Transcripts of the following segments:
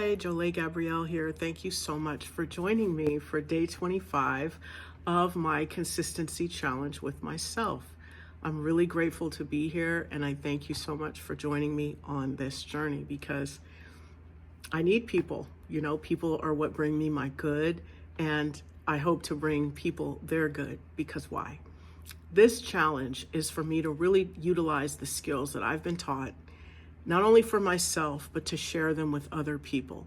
Hi, Jolie Gabrielle here. Thank you so much for joining me for day 25 of my consistency challenge with myself. I'm really grateful to be here, and I thank you so much for joining me on this journey because I need people. You know, people are what bring me my good, and I hope to bring people their good because why? This challenge is for me to really utilize the skills that I've been taught, not only for myself, but to share them with other people.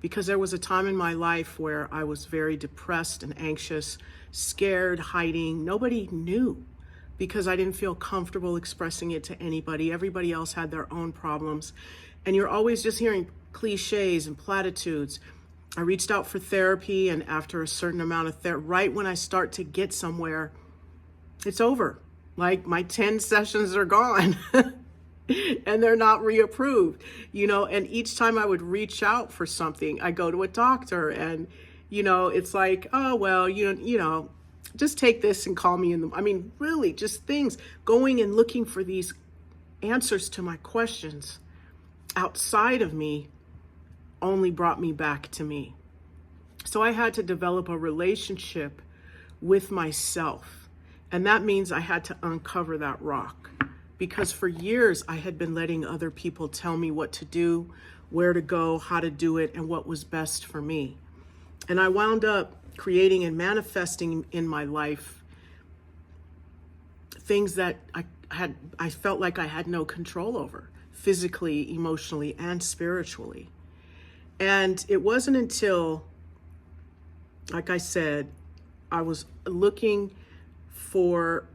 Because there was a time in my life where I was very depressed and anxious, scared, hiding. Nobody knew because I didn't feel comfortable expressing it to anybody. Everybody else had their own problems. And you're always just hearing cliches and platitudes. I reached out for therapy, and after a certain amount of therapy, right when I start to get somewhere, it's over. Like my 10 sessions are gone. And they're not reapproved, you know, and each time I would reach out for something, I go to a doctor and, you know, it's like, oh, well, you know, just take this and call me really just things, going and looking for these answers to my questions outside of me only brought me back to me. So I had to develop a relationship with myself. And that means I had to uncover that rock. Because for years I had been letting other people tell me what to do, where to go, how to do it, and what was best for me. And I wound up creating and manifesting in my life things that I felt like I had no control over, physically, emotionally, and spiritually. And it wasn't until, like I said, I was looking for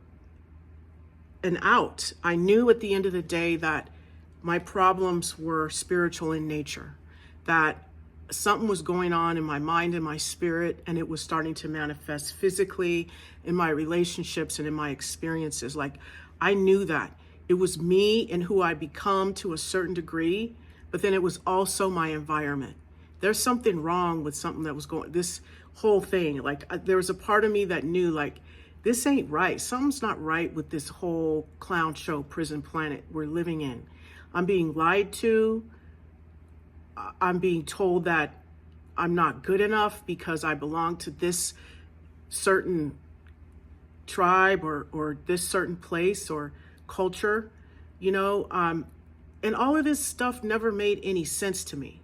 an out. I knew at the end of the day that my problems were spiritual in nature, that something was going on in my mind and my spirit, and it was starting to manifest physically in my relationships and in my experiences. Like I knew that it was me and who I become to a certain degree, but then it was also my environment. There's something wrong with something that was going, this whole thing. Like there was a part of me that knew like, this ain't right. Something's not right with this whole clown show prison planet we're living in. I'm being lied to. I'm being told that I'm not good enough because I belong to this certain tribe or this certain place or culture, you know, and all of this stuff never made any sense to me.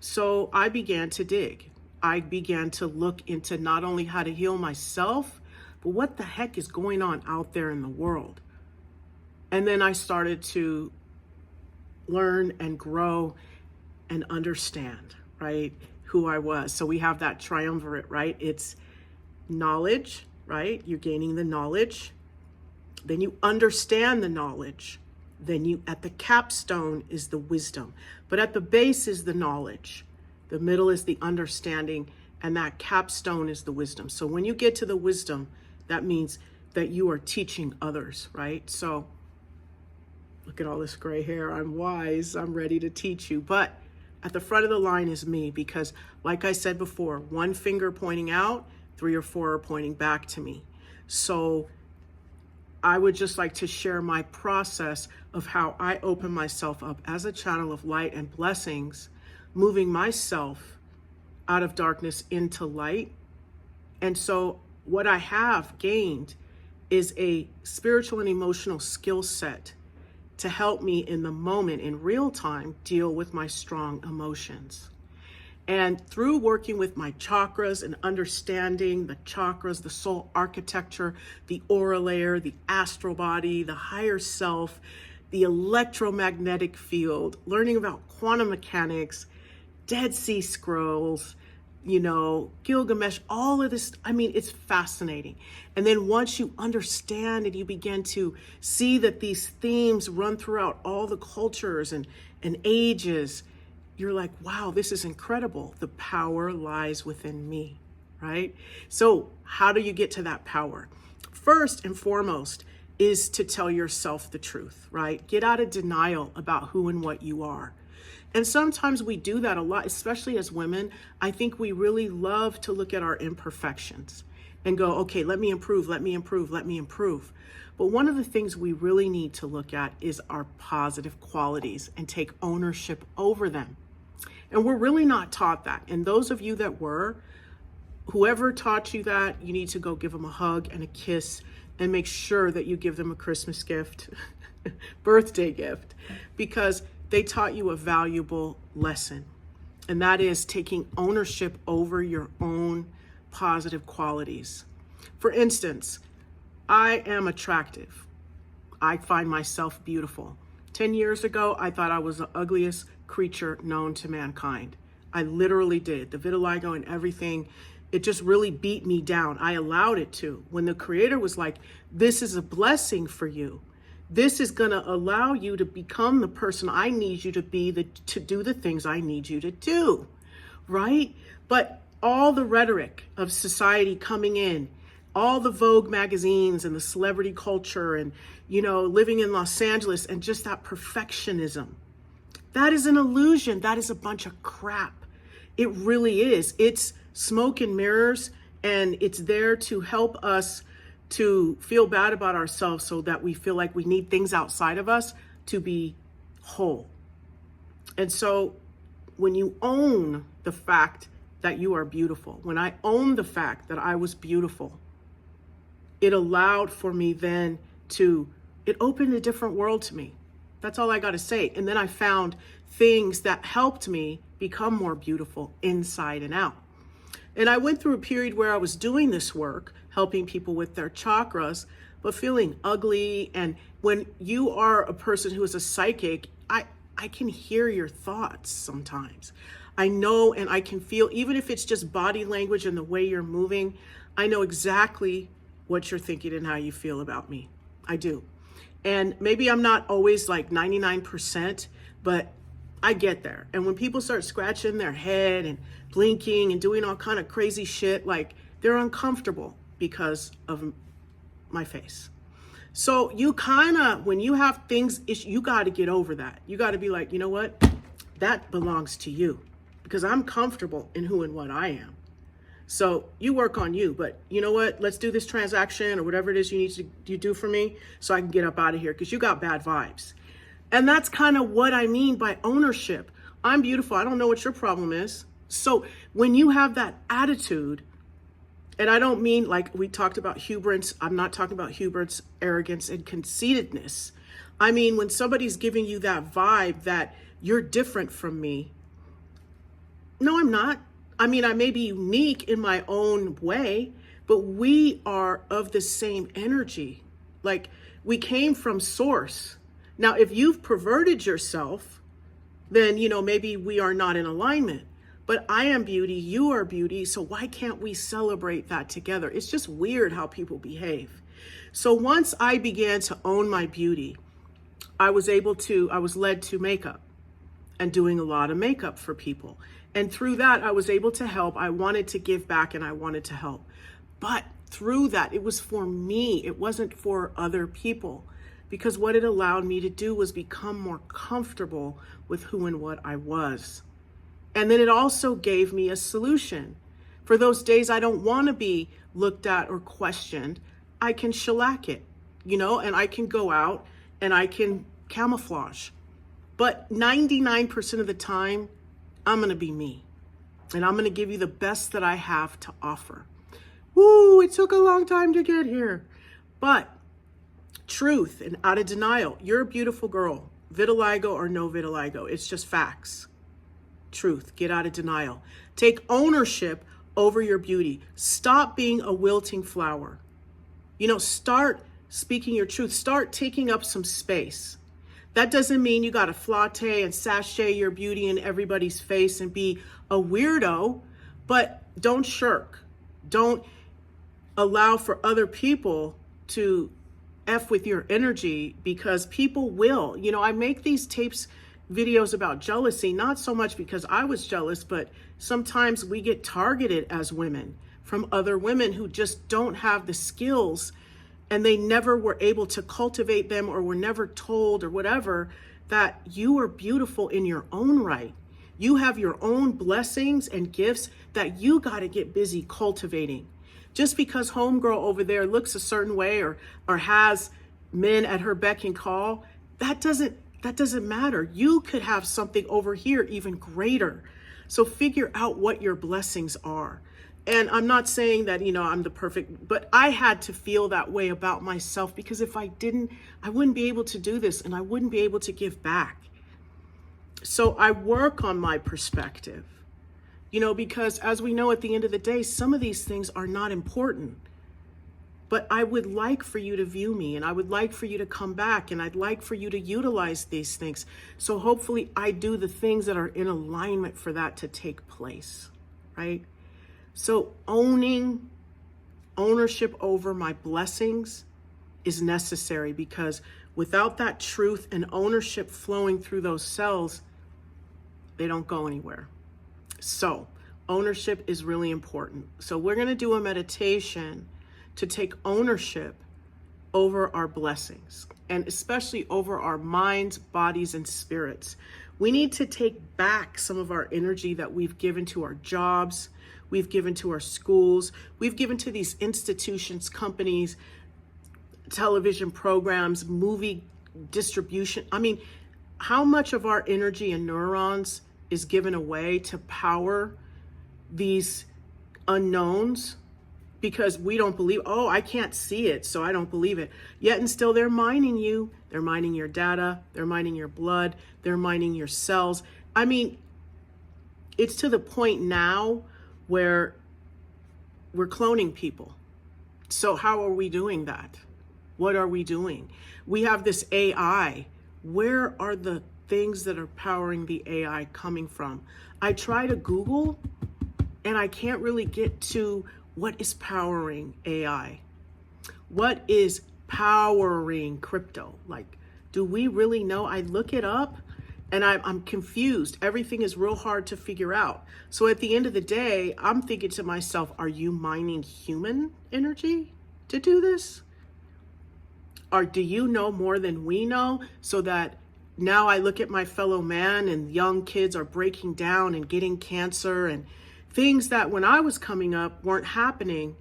So I began to dig. I began to look into not only how to heal myself, but what the heck is going on out there in the world? And then I started to learn and grow and understand, right, who I was. So we have that triumvirate, right? It's knowledge, right? You're gaining the knowledge. Then you understand the knowledge. Then at the capstone is the wisdom. But at the base is the knowledge. The middle is the understanding. And that capstone is the wisdom. So when you get to the wisdom, that means that you are teaching others, right? So look at all this gray hair. I'm wise. I'm ready to teach you. But at the front of the line is me because, like I said before, one finger pointing out, 3 or 4 are pointing back to me. So I would just like to share my process of how I open myself up as a channel of light and blessings, moving myself out of darkness into light. And so what I have gained is a spiritual and emotional skill set to help me in the moment, in real time, deal with my strong emotions. And through working with my chakras and understanding the chakras, the soul architecture, the aura layer, the astral body, the higher self, the electromagnetic field, learning about quantum mechanics, Dead Sea Scrolls, you know, Gilgamesh, all of this, it's fascinating. And then once you understand and you begin to see that these themes run throughout all the cultures and ages, you're like, wow, this is incredible. The power lies within me, right? So how do you get to that power? First and foremost is to tell yourself the truth, right? Get out of denial about who and what you are. And sometimes we do that a lot, especially as women. I think we really love to look at our imperfections and go, okay, let me improve, let me improve, let me improve. But one of the things we really need to look at is our positive qualities and take ownership over them. And we're really not taught that. And those of you that were, whoever taught you that, you need to go give them a hug and a kiss and make sure that you give them a Christmas gift, birthday gift, because they taught you a valuable lesson. And that is taking ownership over your own positive qualities. For instance, I am attractive. I find myself beautiful. 10 years ago, I thought I was the ugliest creature known to mankind. I literally did. The vitiligo and everything, it just really beat me down. I allowed it to. When the Creator was like, this is a blessing for you. This is going to allow you to become the person I need you to be, to do the things I need you to do, right? But all the rhetoric of society coming in, all the Vogue magazines and the celebrity culture and, living in Los Angeles and just that perfectionism, that is an illusion. That is a bunch of crap. It really is. It's smoke and mirrors, and it's there to help us to feel bad about ourselves so that we feel like we need things outside of us to be whole. And so when you own the fact that you are beautiful, when I owned the fact that I was beautiful, it allowed for me then it opened a different world to me. That's all I got to say. And then I found things that helped me become more beautiful inside and out. And I went through a period where I was doing this work, helping people with their chakras, but feeling ugly. And when you are a person who is a psychic, I can hear your thoughts sometimes. I know, and I can feel, even if it's just body language and the way you're moving, I know exactly what you're thinking and how you feel about me. I do. And maybe I'm not always like 99%, but I get there. And when people start scratching their head and blinking and doing all kind of crazy shit, like they're uncomfortable because of my face. So you kind of, when you have things, you got to get over that. You got to be like, you know what? That belongs to you because I'm comfortable in who and what I am. So you work on you, but you know what? Let's do this transaction or whatever it is you need to do for me so I can get up out of here because you got bad vibes. And that's kind of what I mean by ownership. I'm beautiful. I don't know what your problem is. So when you have that attitude, and I don't mean like we talked about hubris. I'm not talking about hubris, arrogance, and conceitedness. I mean, when somebody's giving you that vibe that you're different from me. No, I'm not. I mean, I may be unique in my own way, but we are of the same energy. Like we came from source. Now, if you've perverted yourself, then, maybe we are not in alignment. But I am beauty, you are beauty, so why can't we celebrate that together? It's just weird how people behave. So once I began to own my beauty, I was led to makeup and doing a lot of makeup for people. And through that, I was able to help. I wanted to give back and I wanted to help. But through that, it was for me. It wasn't for other people. Because what it allowed me to do was become more comfortable with who and what I was. And then it also gave me a solution. For those days I don't want to be looked at or questioned, I can shellac it, and I can go out and I can camouflage. But 99% of the time, I'm going to be me. And I'm going to give you the best that I have to offer. Woo, it took a long time to get here. But truth and out of denial. You're a beautiful girl. Vitiligo or no vitiligo. It's just facts. Truth. Get out of denial. Take ownership over your beauty. Stop being a wilting flower. Start speaking your truth. Start taking up some space. That doesn't mean you got to flatte and sashay your beauty in everybody's face and be a weirdo, but don't shirk. Don't allow for other people to F with your energy because people will. I make these videos about jealousy, not so much because I was jealous, but sometimes we get targeted as women from other women who just don't have the skills and they never were able to cultivate them or were never told or whatever that you are beautiful in your own right. You have your own blessings and gifts that you got to get busy cultivating. Just because homegirl over there looks a certain way or has men at her beck and call, that doesn't matter. You could have something over here even greater So figure out what your blessings are. And I'm not saying that, I'm the perfect, but I had to feel that way about myself, because if I didn't, I wouldn't be able to do this, and I wouldn't be able to give back. So I work on my perspective, because as we know, at the end of the day, some of these things are not important. But I would like for you to view me, and I would like for you to come back, and I'd like for you to utilize these things. So hopefully I do the things that are in alignment for that to take place, right? So ownership over my blessings is necessary, because without that truth and ownership flowing through those cells, they don't go anywhere. So ownership is really important. So we're going to do a meditation to take ownership over our blessings, and especially over our minds, bodies, and spirits. We need to take back some of our energy that we've given to our jobs, we've given to our schools, we've given to these institutions, companies, television programs, movie distribution. I mean, how much of our energy and neurons is given away to power these unknowns? Because we don't believe, I can't see it, so I don't believe it. Yet and still, they're mining you. They're mining your data. They're mining your blood. They're mining your cells. I mean, it's to the point now where we're cloning people. So how are we doing that? What are we doing? We have this AI. Where are the things that are powering the AI coming from? I try to Google, and I can't really get to what is powering AI. What is powering crypto? Like, do we really know? I look it up and I'm confused. Everything is real hard to figure out. So at the end of the day, I'm thinking to myself, are you mining human energy to do this? Or do you know more than we know, so that now I look at my fellow man and young kids are breaking down and getting cancer, and things that when I was coming up weren't happening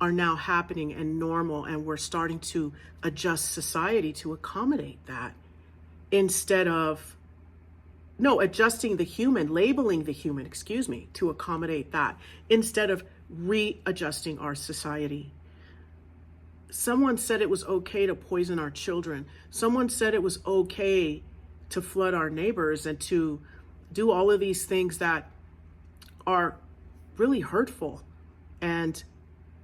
are now happening and normal, and we're starting to adjust society to accommodate that, instead of adjusting the human, labeling the human, to accommodate that, instead of readjusting our society. Someone said it was okay to poison our children. Someone said it was okay to flood our neighbors and to do all of these things that are really hurtful and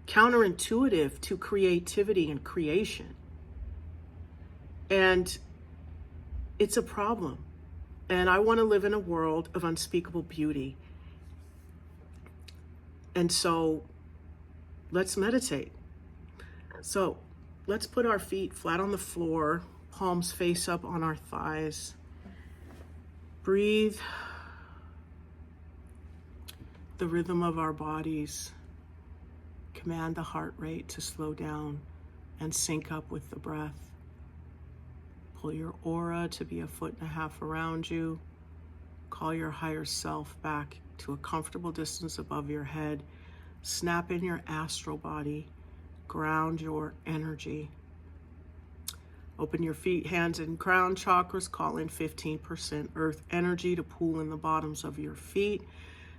counterintuitive to creativity and creation. And it's a problem. And I want to live in a world of unspeakable beauty. And so let's meditate. So let's put our feet flat on the floor, palms face up on our thighs. Breathe the rhythm of our bodies. Command the heart rate to slow down and sync up with the breath. Pull your aura to be 1.5 feet around you. Call your higher self back to a comfortable distance above your head. Snap in your astral body. Ground your energy. Open your feet, hands, and crown chakras. Call in 15% earth energy to pool in the bottoms of your feet.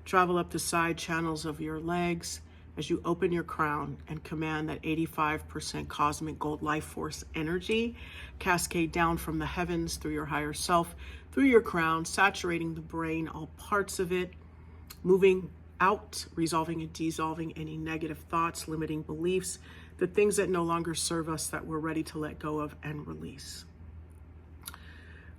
Travel up the side channels of your legs as you open your crown and command that 85% cosmic gold life force energy cascade down from the heavens through your higher self, through your crown, saturating the brain, all parts of it, moving out, resolving and dissolving any negative thoughts, limiting beliefs, the things that no longer serve us that we're ready to let go of and release.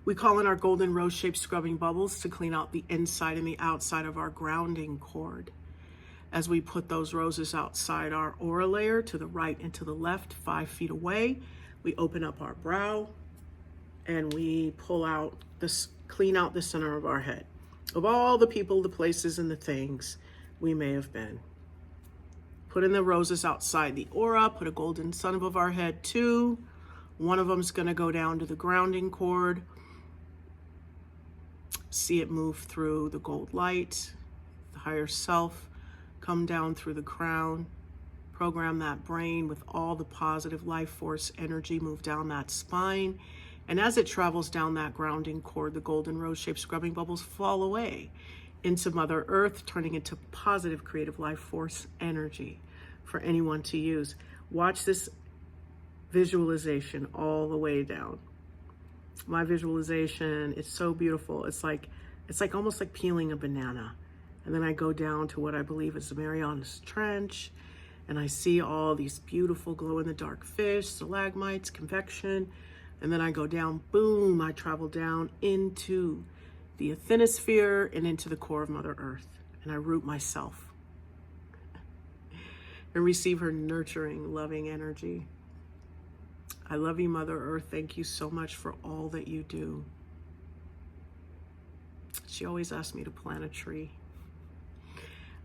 We call in our golden rose-shaped scrubbing bubbles to clean out the inside and the outside of our grounding cord. As we put those roses outside our aura layer, to the right and to the left, 5 feet away, we open up our brow and we pull out this, clean out the center of our head of all the people, the places, and the things we may have been. Put in the roses outside the aura, put a golden sun above our head too. One of them is going to go down to the grounding cord. See it move through the gold light, the higher self, come down through the crown, program that brain with all the positive life force energy, move down that spine. And as it travels down that grounding cord, the golden rose-shaped scrubbing bubbles fall away into Mother Earth, turning into positive creative life force energy for anyone to use. Watch this visualization all the way down. My visualization, it's so beautiful. It's like almost like peeling a banana. And then I go down to what I believe is the Marianas Trench, and I see all these beautiful glow-in-the-dark fish, stalagmites, convection, and then I go down, boom, I travel down into the Asthenosphere and into the core of Mother Earth, and I root myself and receive her nurturing, loving energy. I love you, Mother Earth. Thank you so much for all that you do. She always asks me to plant a tree.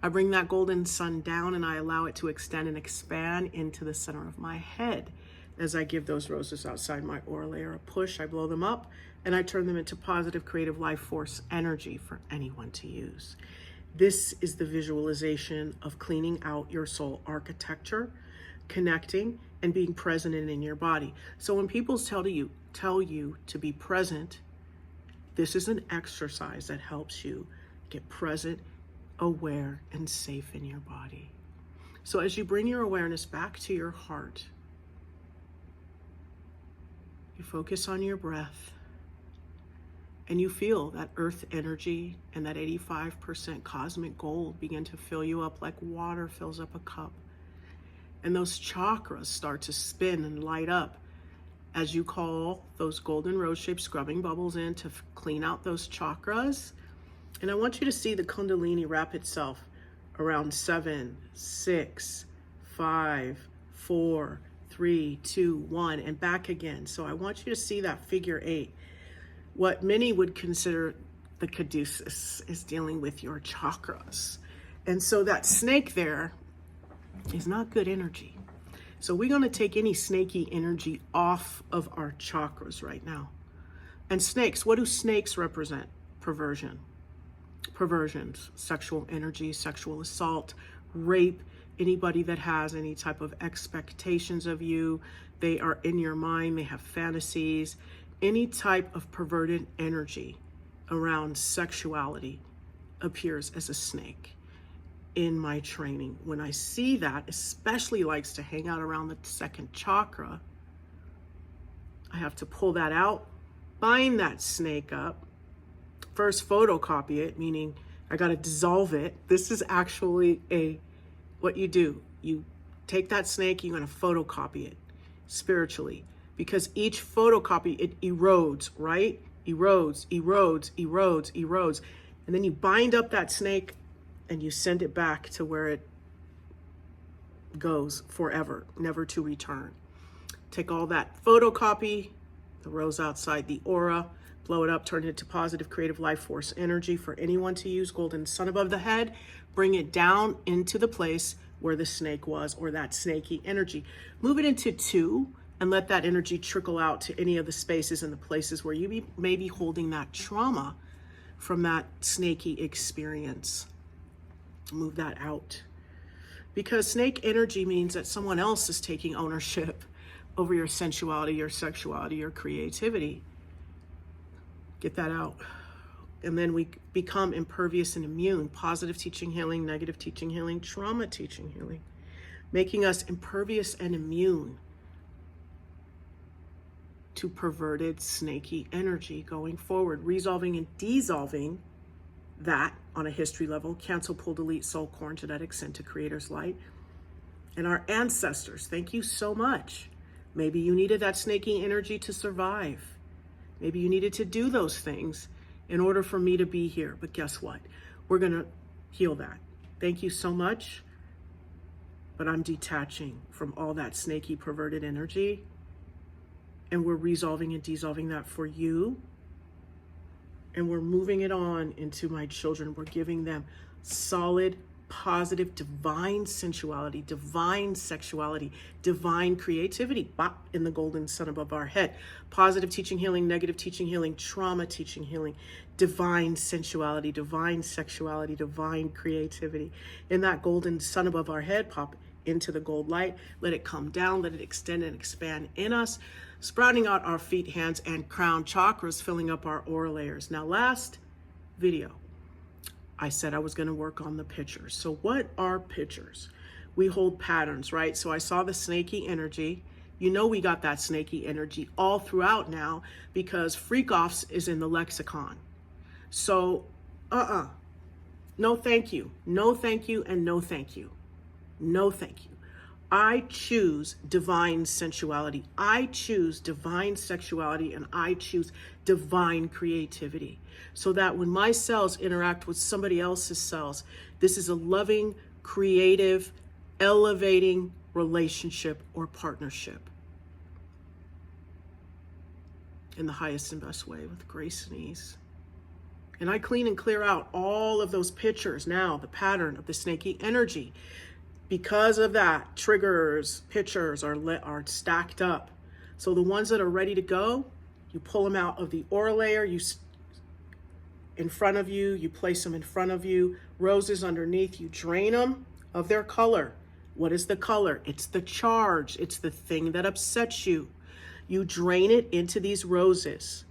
I bring that golden sun down and I allow it to extend and expand into the center of my head. As I give those roses outside my aura layer a push, I blow them up and I turn them into positive creative life force energy for anyone to use. This is the visualization of cleaning out your soul architecture, connecting and being present in your body. So when people tell you to be present, this is an exercise that helps you get present, aware, and safe in your body. So as you bring your awareness back to your heart, you focus on your breath, and you feel that earth energy and that 85% cosmic gold begin to fill you up like water fills up a cup. And those chakras start to spin and light up as you call those golden rose-shaped scrubbing bubbles in to clean out those chakras. And I want you to see the Kundalini wrap itself around 7, 6, 5, 4, 3, 2, 1, and back again. So I want you to see that figure 8. What many would consider the caduceus is dealing with your chakras. And so that snake there is not good energy. So we're going to take any snaky energy off of our chakras right now. And snakes, what do snakes represent? Perversion. Perversions, sexual energy, sexual assault, rape, anybody that has any type of expectations of you, they are in your mind, they have fantasies, any type of perverted energy around sexuality appears as a snake in my training. When I see that, especially likes to hang out around the second chakra, I have to pull that out, bind that snake up, first photocopy it, meaning I got to dissolve it. This is actually what you do. You take that snake, you're going to photocopy it spiritually, because each photocopy, it erodes, right? Erodes. And then you bind up that snake and you send it back to where it goes forever, never to return. Take all that photocopy, the rose outside the aura, blow it up, turn it into positive creative life force energy for anyone to use, golden sun above the head, bring it down into the place where the snake was, or that snaky energy. Move it into 2 and let that energy trickle out to any of the spaces and the places where you may be holding that trauma from that snaky experience. Move that out. Because snake energy means that someone else is taking ownership over your sensuality, your sexuality, your creativity. Get that out. And then we become impervious and immune. Positive teaching healing, negative teaching healing, trauma teaching healing. Making us impervious and immune to perverted, snaky energy going forward. Resolving and dissolving that on a history level. Cancel, pull, delete, soul, core, genetics into creator's light. And our ancestors, thank you so much. Maybe you needed that snaky energy to survive. Maybe you needed to do those things in order for me to be here. But guess what? We're going to heal that. Thank you so much. But I'm detaching from all that snaky, perverted energy. And we're resolving and dissolving that for you. And we're moving it on into my children. We're giving them solid, positive, divine sensuality, divine sexuality, divine creativity, bop, in the golden sun above our head. Positive teaching healing, negative teaching healing, trauma teaching healing, divine sensuality, divine sexuality, divine creativity. In that golden sun above our head, pop into the gold light. Let it come down, let it extend and expand in us, sprouting out our feet, hands, and crown chakras, filling up our aura layers. Now, last video, I said I was going to work on the pictures. So what are pictures? We hold patterns, right? So I saw the snaky energy. You know, we got that snaky energy all throughout now because freak-offs is in the lexicon. So, no thank you, no thank you, and no thank you. No thank you. I choose divine sensuality. I choose divine sexuality, and I choose divine creativity. So that when my cells interact with somebody else's cells, this is a loving, creative, elevating relationship or partnership in the highest and best way with grace and ease. And I clean and clear out all of those pictures now, the pattern of the snaky energy. Because of that, triggers, pictures are stacked up. So the ones that are ready to go, you pull them out of the aura layer, in front of you, you place them in front of you, roses underneath, you drain them of their color. What is the color? It's the charge. It's the thing that upsets you. You drain it into these roses.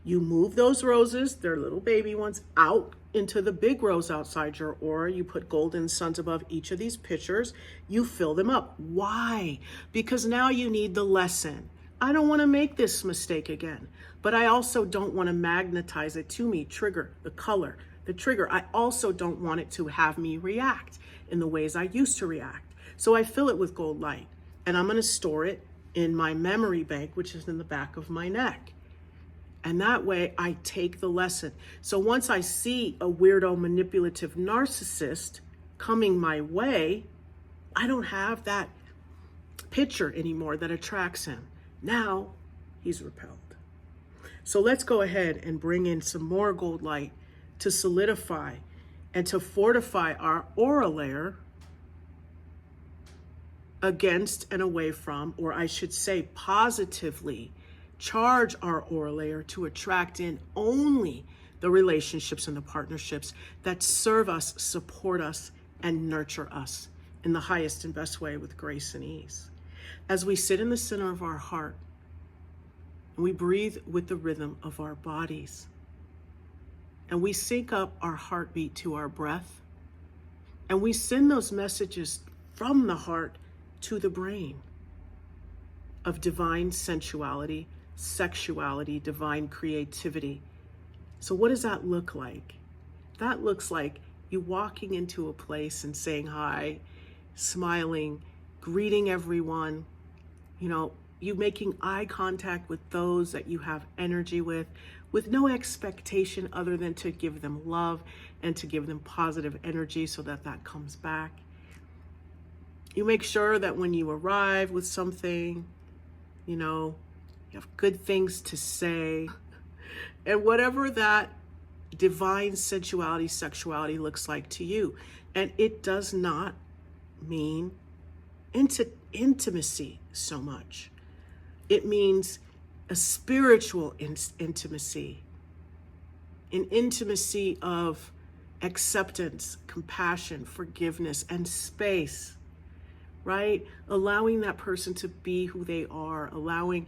You move those roses, they're little baby ones, out into the big rose outside your aura. You put golden suns above each of these pictures. You fill them up. Why? Because now you need the lesson. I don't want to make this mistake again, but I also don't want to magnetize it to me, trigger the color, the trigger. I also don't want it to have me react in the ways I used to react. So I fill it with gold light, and I'm going to store it in my memory bank, which is in the back of my neck. And that way I take the lesson. So once I see a weirdo, manipulative narcissist coming my way, I don't have that picture anymore that attracts him. Now he's repelled. So let's go ahead and bring in some more gold light to solidify and to fortify our aura layer against and away from, or I should say positively, charge our aura layer to attract in only the relationships and the partnerships that serve us, support us, and nurture us in the highest and best way with grace and ease. As we sit in the center of our heart, and we breathe with the rhythm of our bodies, and we sync up our heartbeat to our breath, and we send those messages from the heart to the brain of divine sensuality, sexuality, divine creativity. So what does that look like? That looks like you walking into a place and saying hi, smiling, greeting everyone, you making eye contact with those that you have energy with no expectation other than to give them love and to give them positive energy so that that comes back. You make sure that when you arrive with something, you have good things to say. And whatever that divine sensuality, sexuality looks like to you. And it does not mean intimacy so much. It means a spiritual intimacy, an intimacy of acceptance, compassion, forgiveness, and space, right? Allowing that person to be who they are, allowing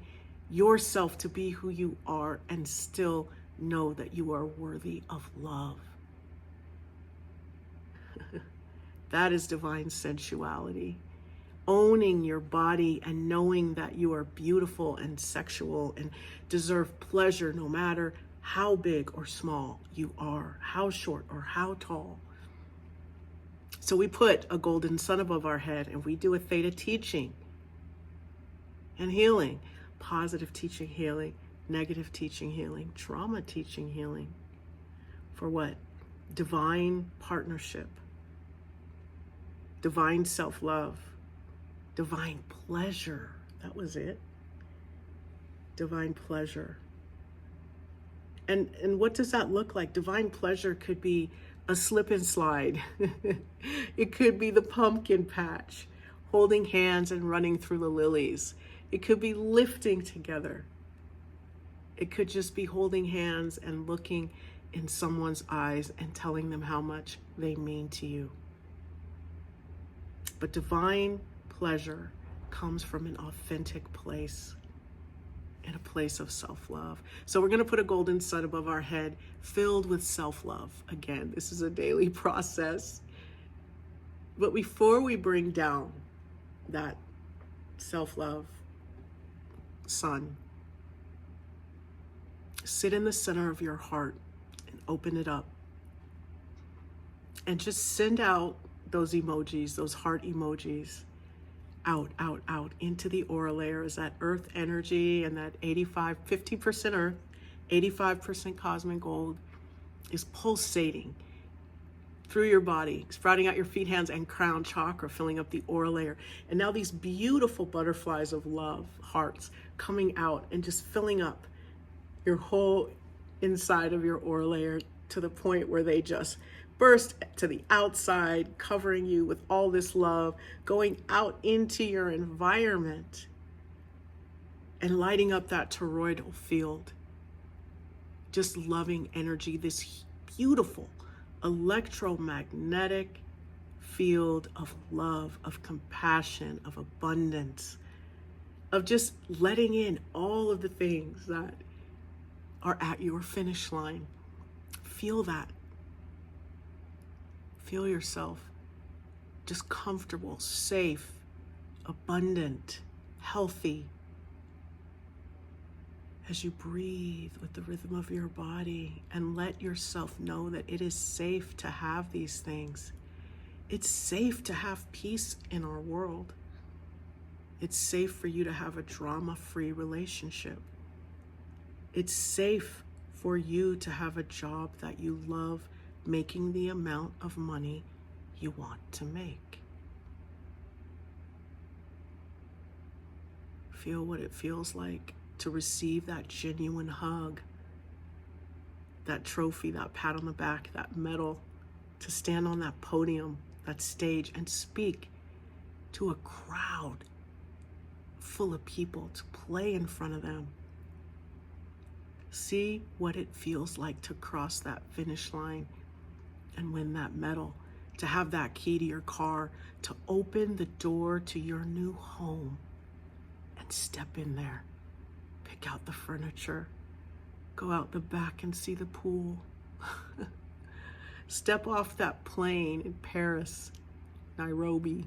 yourself to be who you are, and still know that you are worthy of love. That is divine sensuality. Owning your body and knowing that you are beautiful and sexual and deserve pleasure no matter how big or small you are, how short or how tall. So we put a golden sun above our head and we do a theta teaching and healing. Positive teaching, healing, negative teaching, healing, trauma teaching, healing. For what? Divine partnership, divine self-love, divine pleasure. That was it. Divine pleasure. And what does that look like? Divine pleasure could be a slip and slide. It could be the pumpkin patch, holding hands and running through the lilies. It could be lifting together. It could just be holding hands and looking in someone's eyes and telling them how much they mean to you. But divine pleasure comes from an authentic place. in a place of self-love. So we're going to put a golden sun above our head filled with self-love. Again, this is a daily process. But before we bring down that self-love sun, sit in the center of your heart and open it up. And just send out those emojis, those heart emojis, out into the aura layer as that earth energy and that 50% earth, 85% cosmic gold is pulsating through your body, sprouting out your feet, hands, and crown chakra, filling up the aura layer. And now these beautiful butterflies of love, hearts, coming out and just filling up your whole inside of your aura layer to the point where they just burst to the outside, covering you with all this love, going out into your environment and lighting up that toroidal field. Just loving energy, this beautiful electromagnetic field of love, of compassion, of abundance, of just letting in all of the things that are at your finish line. Feel that. Feel yourself just comfortable, safe, abundant, healthy. As you breathe with the rhythm of your body and let yourself know that it is safe to have these things. It's safe to have peace in our world. It's safe for you to have a drama-free relationship. It's safe for you to have a job that you love, making the amount of money you want to make. Feel what it feels like to receive that genuine hug, that trophy, that pat on the back, that medal, to stand on that podium, that stage, and speak to a crowd full of people, to play in front of them. See what it feels like to cross that finish line and win that medal, to have that key to your car, to open the door to your new home and step in there, pick out the furniture, go out the back and see the pool, step off that plane in Paris, Nairobi,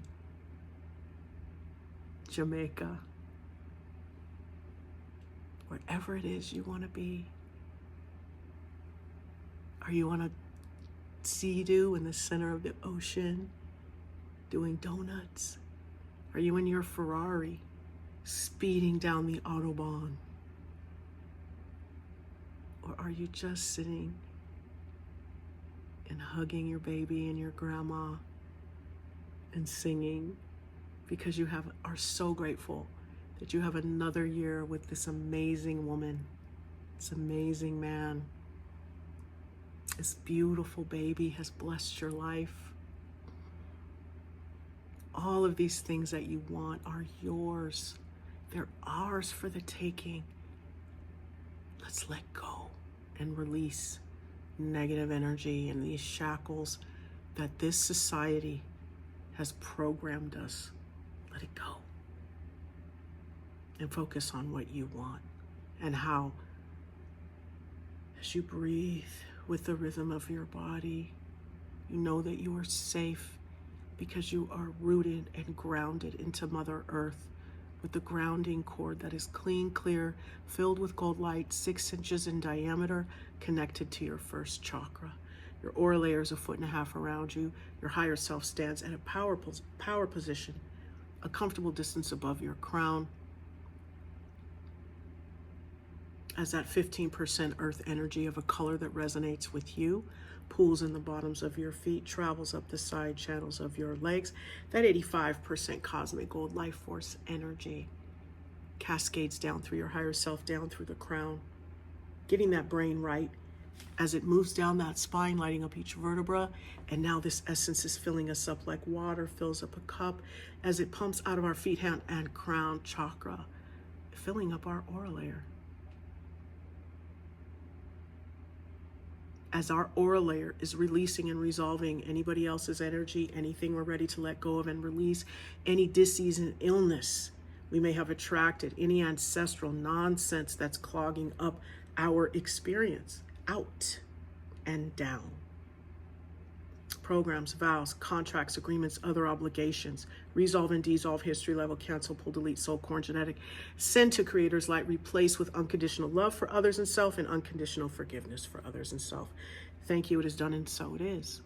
Jamaica, wherever it is you want to be. Are you on a Sea-Doo in the center of the ocean doing donuts? Are you in your Ferrari speeding down the Autobahn? Or are you just sitting and hugging your baby and your grandma and singing because you are so grateful that you have another year with this amazing woman, this amazing man? This beautiful baby has blessed your life. All of these things that you want are yours. They're ours for the taking. Let's let go and release negative energy and these shackles that this society has programmed us. Let it go. And focus on what you want and how, as you breathe with the rhythm of your body, you know that you are safe because you are rooted and grounded into Mother Earth with the grounding cord that is clean, clear, filled with gold light, 6 inches in diameter, connected to your first chakra. Your aura layer is 1.5 feet around you. Your higher self stands at a power position, a comfortable distance above your crown, as that 15% earth energy of a color that resonates with you pools in the bottoms of your feet, travels up the side channels of your legs. That 85% cosmic gold life force energy cascades down through your higher self, down through the crown, getting that brain right as it moves down that spine, lighting up each vertebra. And now this essence is filling us up like water fills up a cup as it pumps out of our feet, hand, and crown chakra, filling up our aura layer. As our aura layer is releasing and resolving anybody else's energy, anything we're ready to let go of and release, any disease and illness, We may have attracted any ancestral nonsense that's clogging up our experience, out and down. Programs, vows, contracts, agreements, other obligations, resolve and dissolve, history level, cancel, pull, delete, soul, core, and genetic, send to Creator's light, replace with unconditional love for others and self and unconditional forgiveness for others and self. Thank you, it is done, and so it is.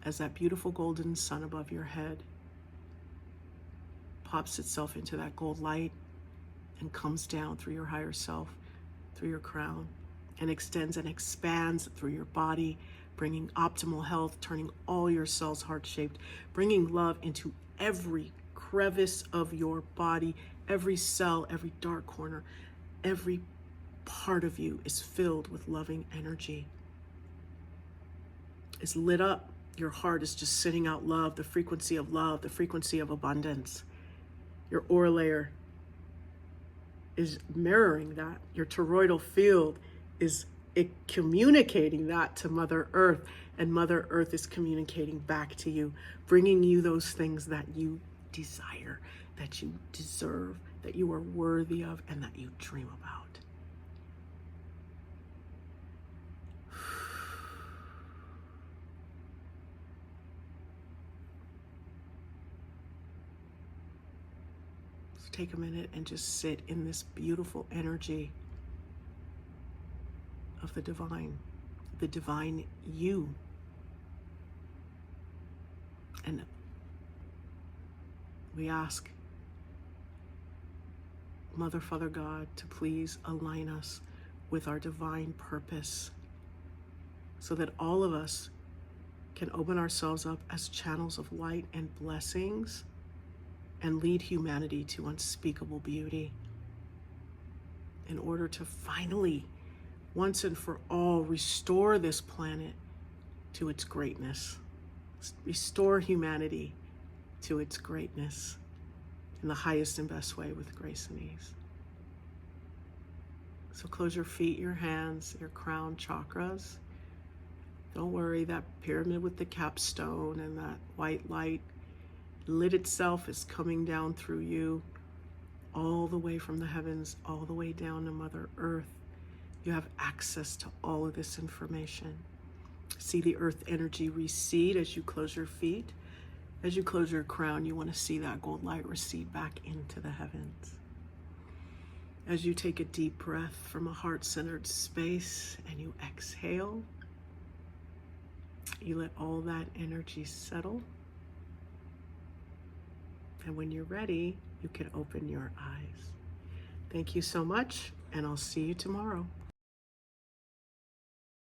As that beautiful golden sun above your head pops itself into that gold light and comes down through your higher self, through your crown, and extends and expands through your body, bringing optimal health, turning all your cells heart-shaped, bringing love into every crevice of your body, every cell, every dark corner, every part of you is filled with loving energy. Is lit up. Your heart is just sending out love, the frequency of love, the frequency of abundance. Your aura layer is mirroring that. Your toroidal field is communicating that to Mother Earth, and Mother Earth is communicating back to you, bringing you those things that you desire, that you deserve, that you are worthy of, and that you dream about. So take a minute and just sit in this beautiful energy of the divine you. And we ask Mother, Father, God to please align us with our divine purpose so that all of us can open ourselves up as channels of light and blessings and lead humanity to unspeakable beauty in order to finally, once and for all, restore this planet to its greatness. Restore humanity to its greatness in the highest and best way with grace and ease. So close your feet, your hands, your crown chakras. Don't worry, that pyramid with the capstone and that white light lit itself is coming down through you all the way from the heavens, all the way down to Mother Earth. You have access to all of this information. See the earth energy recede as you close your feet. As you close your crown, you want to see that gold light recede back into the heavens. As you take a deep breath from a heart-centered space and you exhale, you let all that energy settle. And when you're ready, you can open your eyes. Thank you so much, and I'll see you tomorrow.